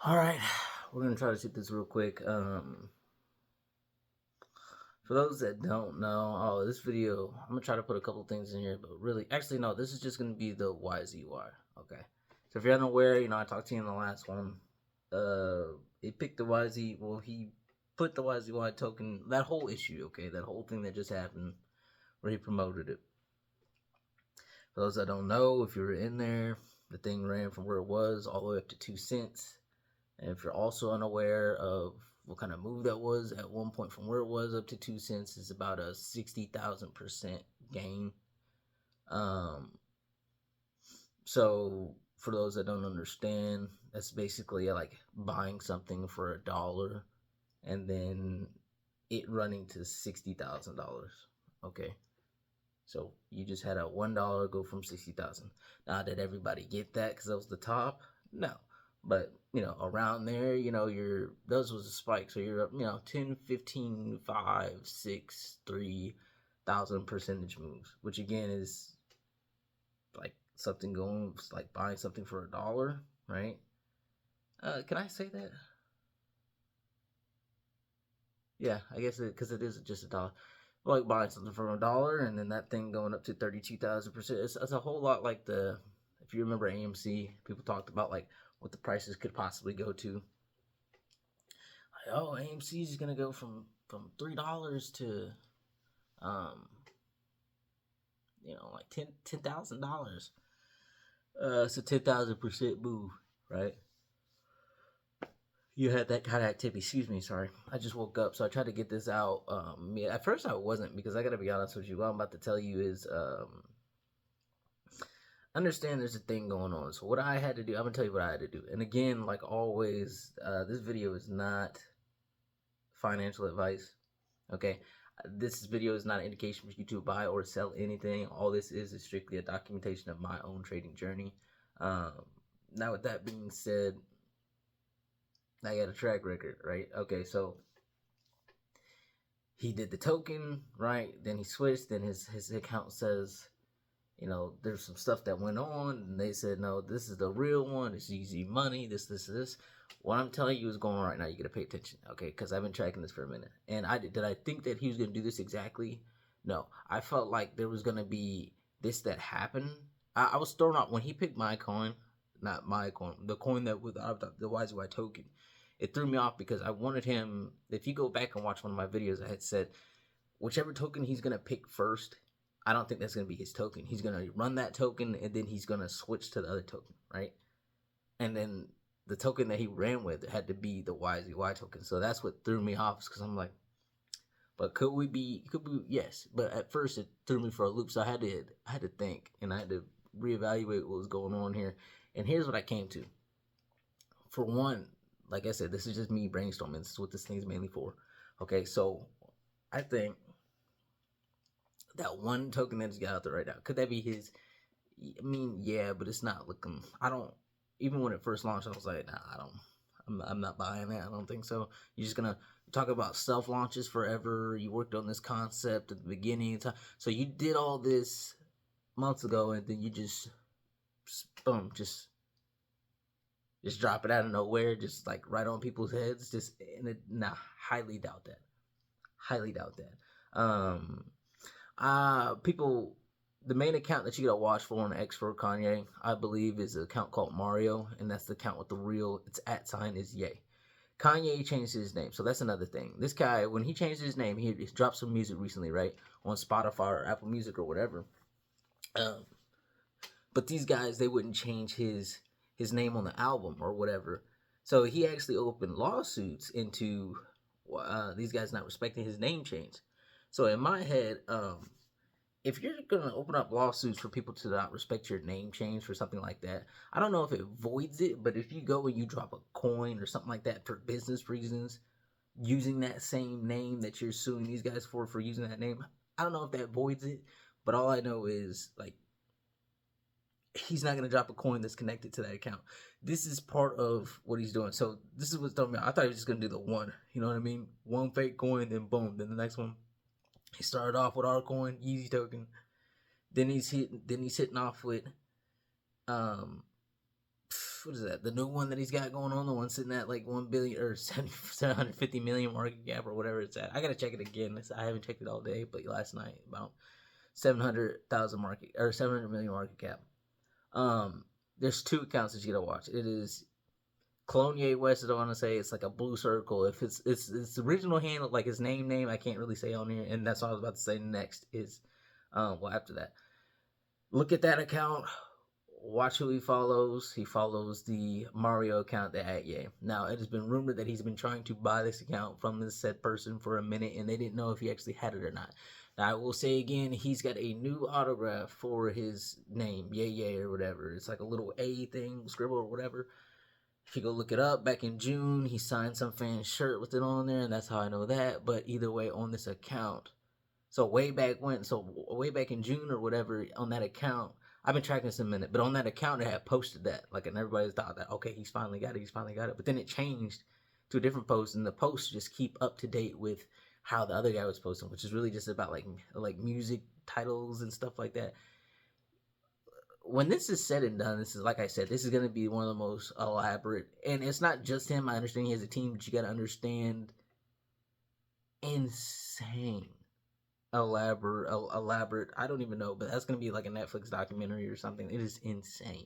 All right, we're gonna try to shoot this real quick. For those that don't know, this video, I'm gonna try to put a couple things in here, but really, actually, no, this is just gonna be the YZY. Okay, so if you're unaware, I talked to you in the last one. He picked the YZ. Well, he put the YZY token. That whole issue, okay, that whole thing that just happened, where he promoted it. For those that don't know, if you were in there, the thing ran from where it was all the way up to 2 cents. And if you're also unaware of what kind of move that was, at one point from where it was up to 2 cents is about a 60,000% gain. Um, so for those that don't understand, that's basically like buying something for $1 and then it running to $60,000. Okay. So you just had a $1 go from 60,000. Now did everybody get that because that was the top? No. But around there, those was a spike. So you're up, 10, 15, 5, 6, 3,000 percentage moves, which again is like something going like buying something for $1, right? Can I say that? Yeah, I guess because it is just $1. Like buying something for $1 and then that thing going up to 32,000%. It's a whole lot like if you remember AMC, people talked about like what the prices could possibly go to. Like, oh, AMC is gonna go from $3 to um like $10,000. It's a 10,000% move, right? You had that kind of activity. Excuse me, sorry. I just woke up, so I tried to get this out. Yeah, at first I wasn't, because I gotta be honest with you. What I'm about to tell you is understand there's a thing going on. So what I had to do, I'm gonna tell you what I had to do. And again, like always, this video is not financial advice. Okay, this video is not an indication for you to buy or sell anything. All this is strictly a documentation of my own trading journey. Um, Now, with that being said, I got a track record, right? Okay, so he did the token, right? Then he switched. Then his account says, there's some stuff that went on, and they said, no, this is the real one. It's Yzy Money. This. What I'm telling you is going on right now. You gotta pay attention, okay? Because I've been tracking this for a minute, and did I think that he was gonna do this exactly? No, I felt like there was gonna be this that happened. I was thrown off when he picked my coin, not my coin, the coin that with the YZY token. It threw me off because I wanted him. If you go back and watch one of my videos, I had said whichever token he's gonna pick first, I don't think that's gonna be his token. He's gonna run that token and then he's gonna switch to the other token, right? And then the token that he ran with had to be the YZY token. So that's what threw me off, because I'm like, but could we be? Yes. But at first it threw me for a loop. So I had to think, and I had to reevaluate what was going on here. And here's what I came to. For one, like I said, this is just me brainstorming. This is what this thing's mainly for. Okay, so I think that one token that he's got out there right now, could that be his? I mean, yeah, but it's not looking. I don't. Even when it first launched, I was like, nah, I don't. I'm not buying that. I don't think so. You're just gonna talk about self launches forever. You worked on this concept at the beginning, so you did all this months ago, and then you just boom, just drop it out of nowhere, just like right on people's heads. Nah, highly doubt that. Highly doubt that. People, the main account that you gotta watch for on X for Kanye, I believe, is an account called Mario, and that's the account with the real. Its @ sign is Ye. Kanye changed his name, so that's another thing. This guy, when he changed his name, he dropped some music recently, right, on Spotify or Apple Music or whatever. Um, but these guys, they wouldn't change his name on the album or whatever. So he actually opened lawsuits into these guys not respecting his name change. So in my head, if you're gonna open up lawsuits for people to not respect your name change for something like that, I don't know if it voids it, but if you go and you drop a coin or something like that for business reasons, using that same name that you're suing these guys for using that name, I don't know if that voids it. But all I know is, like, he's not gonna drop a coin that's connected to that account. This is part of what he's doing. So this is what's throwing me. I thought he was just gonna do the one. You know what I mean? One fake coin, then boom, then the next one. He started off with our coin, Yeezy token. Then he's hitting off with um what is that? The new one that he's got going on, the one sitting at like 1 billion or 750 million market cap or whatever it's at. I gotta check it again. I haven't checked it all day, but last night about 700,000 market or 700 million market cap. There's two accounts that you gotta watch. It is Clone Ye West. I don't want to say it's like a blue circle. If it's the original handle, like his name, I can't really say on here, and that's what I was about to say. Next is, well, after that, look at that account. Watch who he follows. He follows the Mario account, the @Ye. Now, it has been rumored that he's been trying to buy this account from this said person for a minute, and they didn't know if he actually had it or not. Now, I will say again, he's got a new autograph for his name, Ye or whatever. It's like a little A thing, scribble or whatever. If you go look it up, back in June, he signed some fan's shirt with it on there, and that's how I know that. But either way, on this account, so way back in June or whatever, on that account, I've been tracking this a minute, but on that account, it had posted that, like, and everybody thought that, okay, he's finally got it. But then it changed to a different post, and the posts just keep up to date with how the other guy was posting, which is really just about like music titles and stuff like that. When this is said and done, this is, like I said, this is going to be one of the most elaborate, and it's not just him. I understand he has a team, but you got to understand, insane, elaborate. I don't even know, but that's going to be like a Netflix documentary or something. It is insane.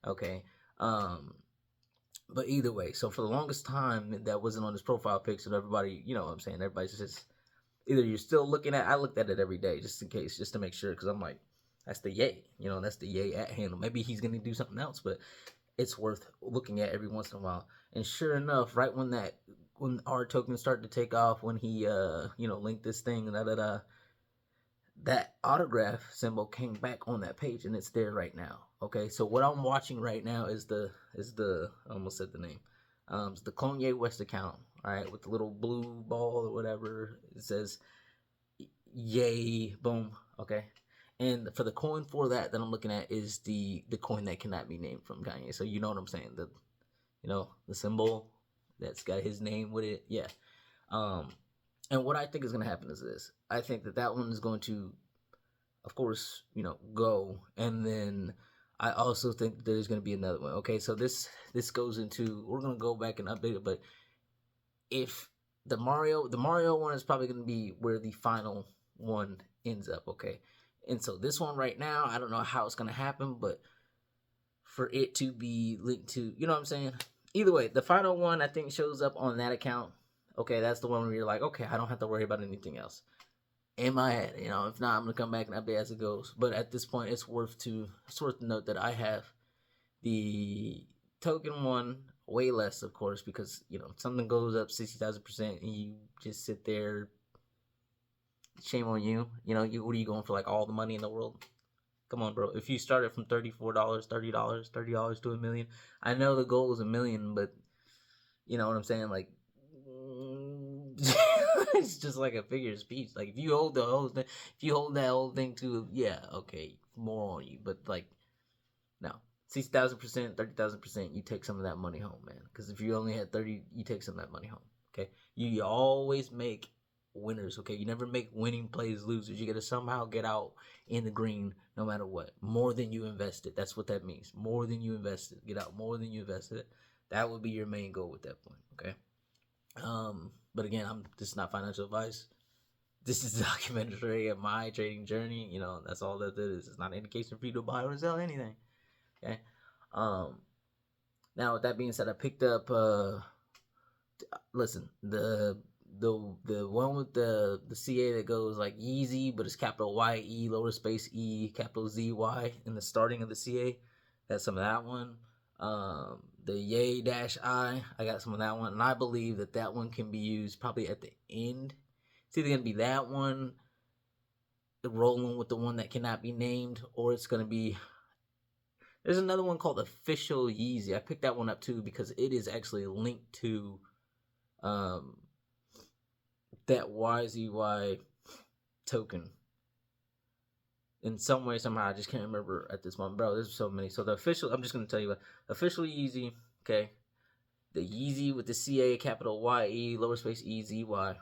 Okay. But either way, so for the longest time, that wasn't on his profile pic, so everybody, you know what I'm saying, everybody's just, either you're still looking at, I looked at it every day just in case, just to make sure, because I'm like, that's the Ye, that's the Ye @handle. Maybe he's gonna do something else, but it's worth looking at every once in a while. And sure enough, right when our token started to take off, when he linked this thing, that autograph symbol came back on that page, and it's there right now. Okay, so what I'm watching right now is the I almost said the name. It's the Clone Ye West account. All right, with the little blue ball or whatever. It says Yay, boom. Okay. And for the coin for that I'm looking at is the coin that cannot be named from Kanye. So you know what I'm saying? The symbol that's got his name with it. Yeah. And what I think is going to happen is this. I think that one is going to, of course, go. And then I also think there's going to be another one. Okay, so this goes into, we're going to go back and update it, but if the Mario one is probably going to be where the final one ends up, okay? And so this one right now, I don't know how it's going to happen, but for it to be linked to, you know what I'm saying? Either way, the final one I think shows up on that account. Okay, that's the one where you're like, okay, I don't have to worry about anything else. In my head, if not, I'm going to come back and update as it goes. But at this point, it's worth to note that I have the token one way less, of course, because something goes up 60,000% and you just sit there. Shame on you. What are you going for, like all the money in the world? Come on, bro. If you started from $34, $30 to $1 million, I know the goal is $1 million, but you know what I'm saying? Like, it's just like a figure of speech. Like, if you hold that whole thing to, yeah, okay, more on you. But like, no. 60,000%, 30,000%, you take some of that money home, man. Because if you only had 30, you take some of that money home. Okay, you always make winners. Okay, you never make winning plays losers. You got to somehow get out in the green, no matter what. More than you invested. That's what that means. More than you invested. Get out more than you invested. That would be your main goal at that point. Okay. But again, this is not financial advice. This is a documentary of my trading journey. That's all that it is. It's not an indication for you to buy or sell anything. Okay. Now with that being said, I picked up listen, the one with the CA that goes like Yzy, but it's capital YE, lowercase E, capital ZY in the starting of the CA. Got some of that one. The Ye-I got some of that one, and I believe that one can be used probably at the end. It's either gonna be that one rolling with the one that cannot be named, or it's gonna be, there's another one called Official Yzy. I picked that one up too because it is actually linked to that YZY token in some way, somehow. I just can't remember at this moment, bro. There's so many. So the official, I'm just gonna tell you what, Official Yzy, okay, the Yzy with the CA, capital YE, lowercase EZY,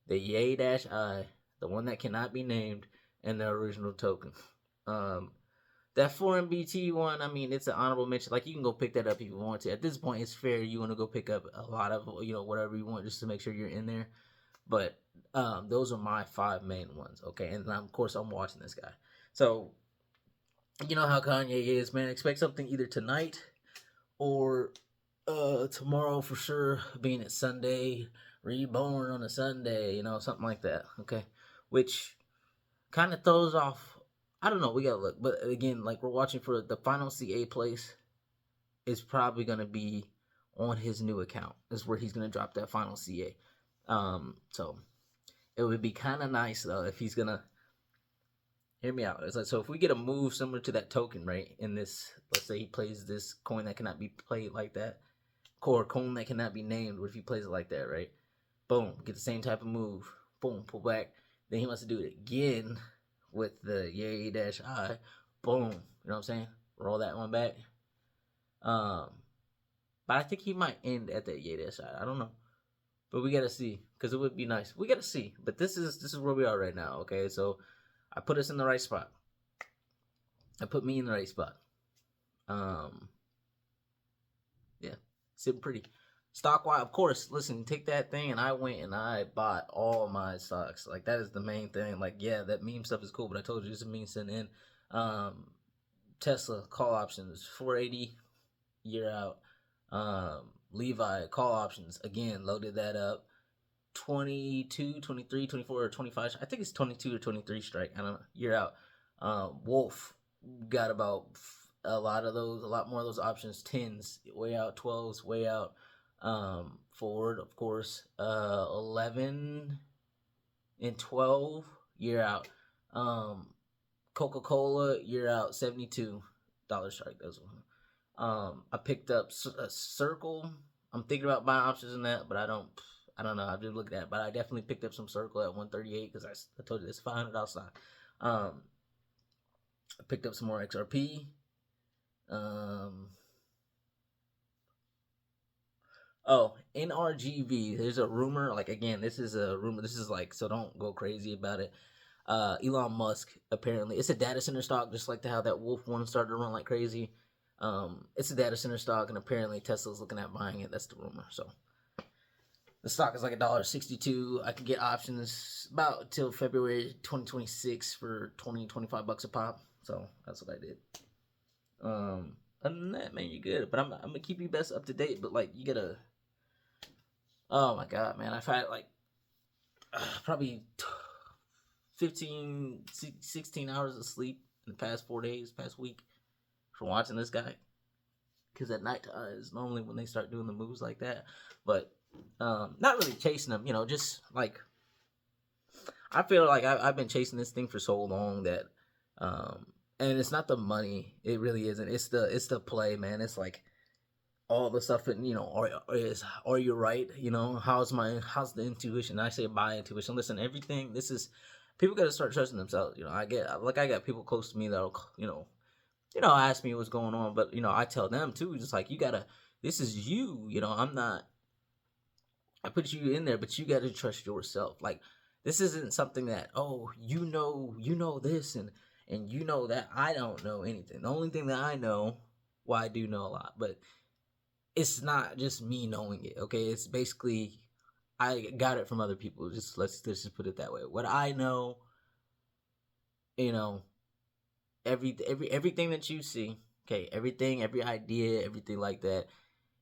the Ye-I, the one that cannot be named, and the original token. That 4MBT one, I mean, it's an honorable mention. Like, you can go pick that up if you want to. At this point, it's fair. You want to go pick up a lot of, whatever you want just to make sure you're in there. But those are my 5 main ones, okay? And of course, I'm watching this guy. So, you know how Kanye is, man. Expect something either tonight or tomorrow for sure, being it's Sunday, reborn on a Sunday, something like that, okay? Which kind of throws off. I don't know. We gotta look, but again, like we're watching for the final CA place is probably gonna be on his new account. Is where he's gonna drop that final CA. So it would be kind of nice though if he's gonna hear me out. It's like, so if we get a move similar to that token, right? In this, let's say he plays this coin that cannot be played like that, core coin that cannot be named. What if he plays it like that, right? Boom, get the same type of move. Boom, pull back. Then he wants to do it again with the Yay-I. Boom, you know what I'm saying? Roll that one back. But I think he might end at that Yay-I. I don't know, but we gotta see because it would be nice. We gotta see. But this is where we are right now. Okay, so I put us in the right spot. I put me in the right spot. Yeah, sitting pretty. Stock wise, of course. Listen, take that thing, and I went and I bought all my stocks. Like that is the main thing. Like, yeah, that meme stuff is cool, but I told you it's a meme sitting in. Tesla call options 480 year out. Levi call options again, loaded that up. 22, 23, 24, or 25. I think it's 22 or 23 strike. I don't know. Year out. Wolf got about a lot more of those options. 10s way out, 12s way out. Forward, of course. 11 and 12 year out. Coca-Cola year out, $72 strike. That's one. I picked up a Circle. I'm thinking about buying options in that, but I don't know. I've been looking at it, but I definitely picked up some Circle at 138 because I told you it's $500 stock. I picked up some more XRP. NRGV. There's a rumor. Like again, this is a rumor. This is like, so don't go crazy about it. Elon Musk apparently, it's a data center stock, just like how that Wolf one started to run like crazy. It's a data center stock, and apparently Tesla's looking at buying it. That's the rumor. So the stock is like $1.62. I could get options about till February 2026 for $20-25 a pop. So that's what I did. Other than that, man, you're good. But I'm gonna keep you best up to date. But like, you gotta. Oh my god, man! I've had like probably 15, 16 hours of sleep in the past 4 days, past week, from watching this guy. Because at night is normally when they start doing the moves like that. But not really chasing them, just like, I feel like I've been chasing this thing for so long that, and it's not the money, it really isn't. It's the play, man. It's like all the stuff, and are you right? How's the intuition? I say my intuition. Listen, everything. This is people got to start trusting themselves. I got people close to me that'll ask me what's going on, but I tell them too, just like, you gotta. This is you. I'm not. I put you in there, but you got to trust yourself. Like, this isn't something that, you know this, and you know that I don't know anything. The only thing that I know, well, I do know a lot, but it's not just me knowing it. Okay, it's basically I got it from other people. Let's just put it that way. What I know, everything that you see, okay, everything, every idea, everything like that.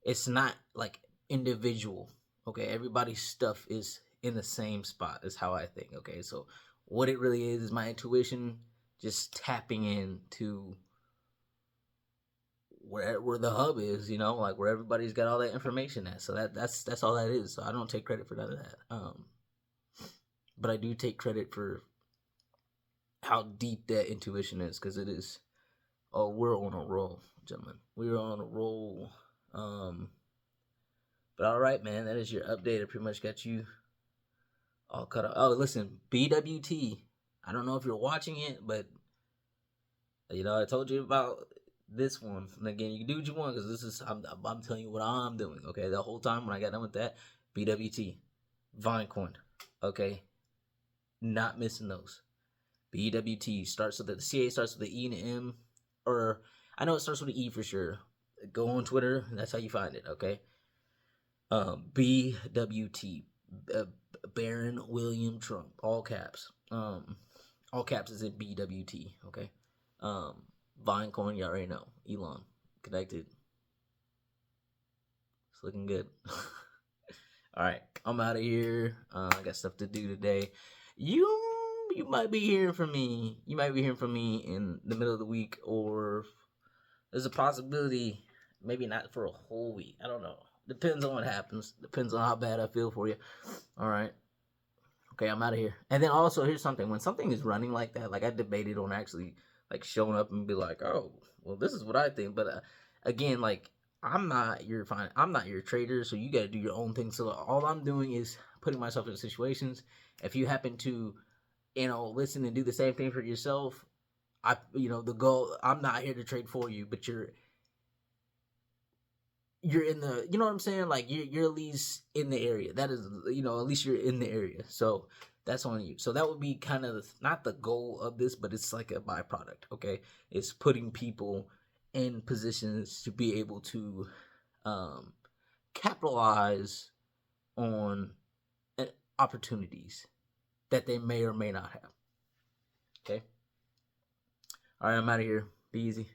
It's not like individual. Okay, everybody's stuff is in the same spot. Is how I think. Okay, so what it really is my intuition, just tapping into where the hub is. Like where everybody's got all that information at. So that's all that is. So I don't take credit for none of that. But I do take credit for how deep that intuition is, because it is. Oh, we're on a roll, gentlemen. We're on a roll. But all right, man, that is your update. I pretty much got you all cut off. Oh, listen, BWT. I don't know if you're watching it, but I told you about this one. And again, you can do what you want, because I'm telling you what I'm doing. Okay, the whole time when I got done with that, BWT, Vinecoin. Okay, not missing those. BWT starts with the CA starts with the E and the M. or I know it starts with an E for sure. Go on Twitter, and that's how you find it. Okay. BWT, uh, Baron William Trump, all caps. All caps is in BWT. Okay. Um, Vinecoin, you already know. Elon connected. It's looking good. All right, I'm out of here. I got stuff to do today. You you might be hearing from me. You might be hearing from me in the middle of the week, or there's a possibility maybe not for a whole week. I don't know. Depends on what happens. Depends on how bad I feel for you. All right. Okay, I'm out of here. And then also, here's something. When something is running like that, like I debated on actually like showing up and be like, oh, well, this is what I think. But again, like I'm not your trader, so you got to do your own thing. So all I'm doing is putting myself in situations. If you happen to, listen and do the same thing for yourself, the goal. I'm not here to trade for you, but you're in the, you know what I'm saying? Like you're at least in the area. That is, at least you're in the area. So that's on you. So that would be kind of not the goal of this, but it's like a byproduct. Okay, it's putting people in positions to be able to um, capitalize on opportunities that they may or may not have. Okay. All right, I'm out of here. Be easy.